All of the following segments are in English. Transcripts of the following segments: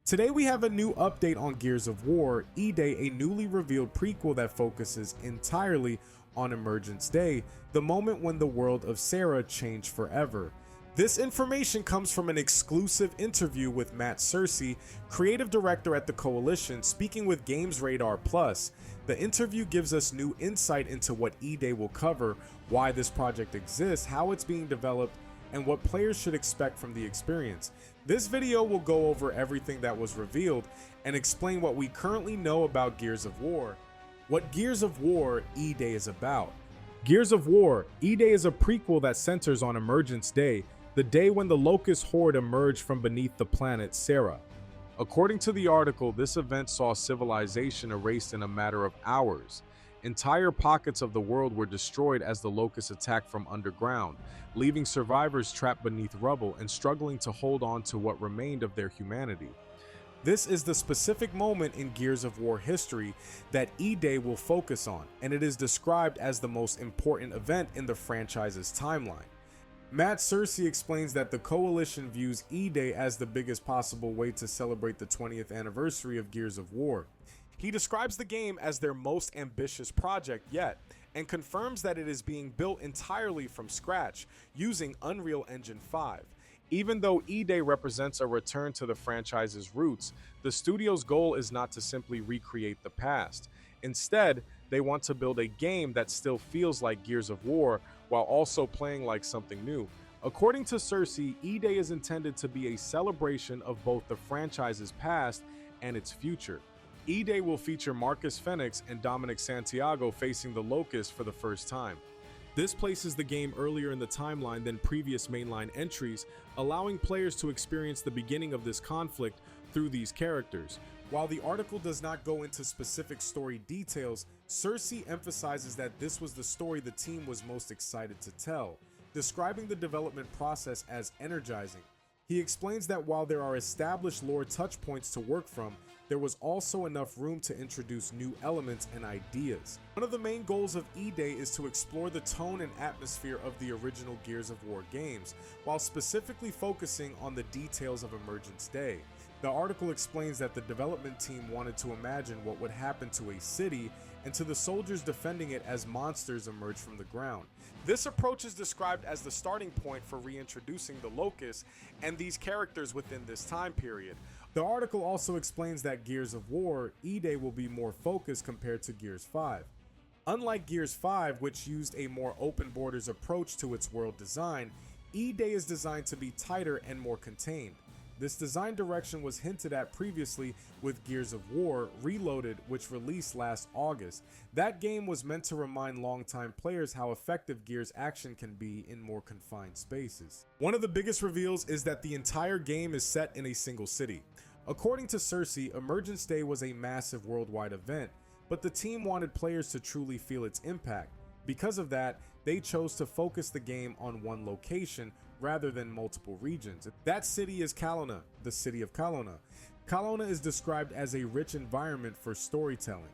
Today we have a new update on Gears of War, E-Day, a newly revealed prequel that focuses entirely on Emergence Day, the moment when the world of Sarah changed forever. This information comes from an exclusive interview with Matt Cersei, creative director at the Coalition, speaking with Games Radar Plus. The interview gives us new insight into what E-Day will cover, why this project exists, how it's being developed, and what players should expect from the experience. This video will go over everything that was revealed and explain what we currently know about Gears of War. What Gears of War E-Day is about. Gears of War E-Day is a prequel that centers on Emergence Day, the day when the Locust Horde emerged from beneath the planet Sarah. According to the article, this event saw civilization erased in a matter of hours. Entire pockets of the world were destroyed as the Locusts attacked from underground, leaving survivors trapped beneath rubble and struggling to hold on to what remained of their humanity. This is the specific moment in Gears of War history that E-Day will focus on, and it is described as the most important event in the franchise's timeline. Matt Cersei explains that the Coalition views E-Day as the biggest possible way to celebrate the 20th anniversary of Gears of War. He describes the game as their most ambitious project yet, and confirms that it is being built entirely from scratch, using Unreal Engine 5. Even though E-Day represents a return to the franchise's roots, the studio's goal is not to simply recreate the past. Instead, they want to build a game that still feels like Gears of War, while also playing like something new. According to Cersei, E-Day is intended to be a celebration of both the franchise's past and its future. E-Day will feature Marcus Fenix and Dominic Santiago facing the Locust for the first time. This places the game earlier in the timeline than previous mainline entries, allowing players to experience the beginning of this conflict through these characters. While the article does not go into specific story details, Cersei emphasizes that this was the story the team was most excited to tell, describing the development process as energizing. He explains that while there are established lore touchpoints to work from, there was also enough room to introduce new elements and ideas. One of the main goals of E-Day is to explore the tone and atmosphere of the original Gears of War games, while specifically focusing on the details of Emergence Day. The article explains that the development team wanted to imagine what would happen to a city and to the soldiers defending it as monsters emerge from the ground. This approach is described as the starting point for reintroducing the Locusts and these characters within this time period. The article also explains that Gears of War E-Day will be more focused compared to Gears 5. Unlike Gears 5, which used a more open borders approach to its world design, E-Day is designed to be tighter and more contained. This design direction was hinted at previously with Gears of War Reloaded, which released last August. That game was meant to remind longtime players how effective Gears action can be in more confined spaces. One of the biggest reveals is that the entire game is set in a single city. According to Cersei, Emergence Day was a massive worldwide event, but the team wanted players to truly feel its impact. Because of that, they chose to focus the game on one location rather than multiple regions. That city is Kalona, the city of Kalona. Kalona is described as a rich environment for storytelling.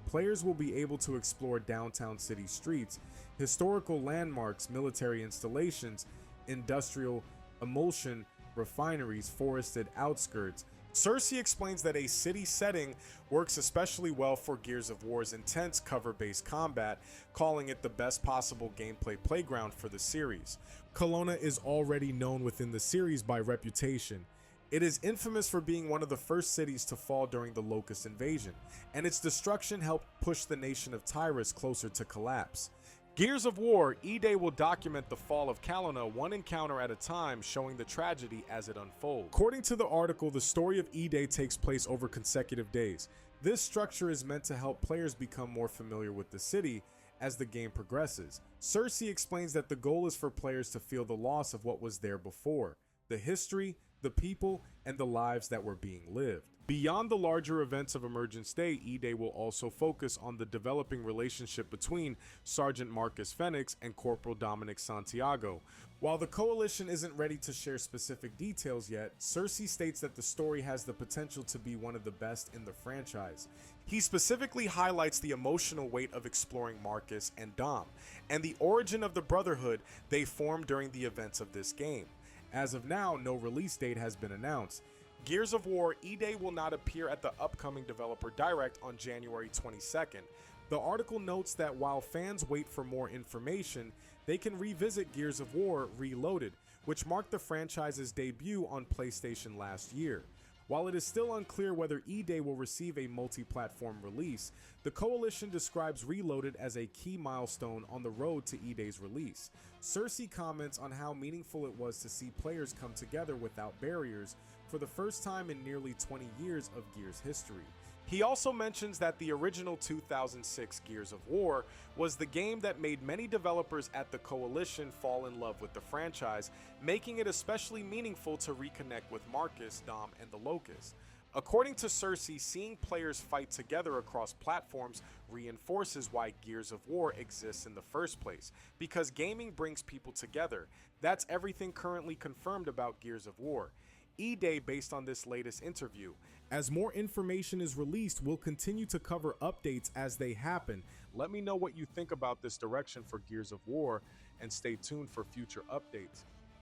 Players will be able to explore downtown city streets, historical landmarks, military installations, industrial emulsion, refineries, forested outskirts. Cersei explains that a city setting works especially well for Gears of War's intense cover-based combat, calling it the best possible gameplay playground for the series. Kalona is already known within the series by reputation. It is infamous for being one of the first cities to fall during the Locust invasion, and its destruction helped push the nation of Tyrus closer to collapse. Gears of War E-Day will document the fall of Kalona one encounter at a time, showing the tragedy as it unfolds. According to the article, the story of E-Day takes place over consecutive days. This structure is meant to help players become more familiar with the city as the game progresses. Cersei explains that the goal is for players to feel the loss of what was there before, the history, the people, and the lives that were being lived. Beyond the larger events of Emergence Day, E-Day will also focus on the developing relationship between Sergeant Marcus Fenix and Corporal Dominic Santiago. While the Coalition isn't ready to share specific details yet, Cersei states that the story has the potential to be one of the best in the franchise. He specifically highlights the emotional weight of exploring Marcus and Dom, and the origin of the Brotherhood they formed during the events of this game. As of now, no release date has been announced. Gears of War E-Day will not appear at the upcoming Developer Direct on January 22nd. The article notes that while fans wait for more information, they can revisit Gears of War Reloaded, which marked the franchise's debut on PlayStation last year. While it is still unclear whether E-Day will receive a multi-platform release, the Coalition describes Reloaded as a key milestone on the road to E-Day's release. Cersei comments on how meaningful it was to see players come together without barriers for the first time in nearly 20 years of Gears history. He also mentions that the original 2006 Gears of War was the game that made many developers at the Coalition fall in love with the franchise, making it especially meaningful to reconnect with Marcus, Dom, and the Locust. According to Cersei, seeing players fight together across platforms reinforces why Gears of War exists in the first place, because gaming brings people together. That's everything currently confirmed about Gears of War. E-Day based on this latest interview. As more information is released, we'll continue to cover updates as they happen. Let me know what you think about this direction for Gears of War and stay tuned for future updates.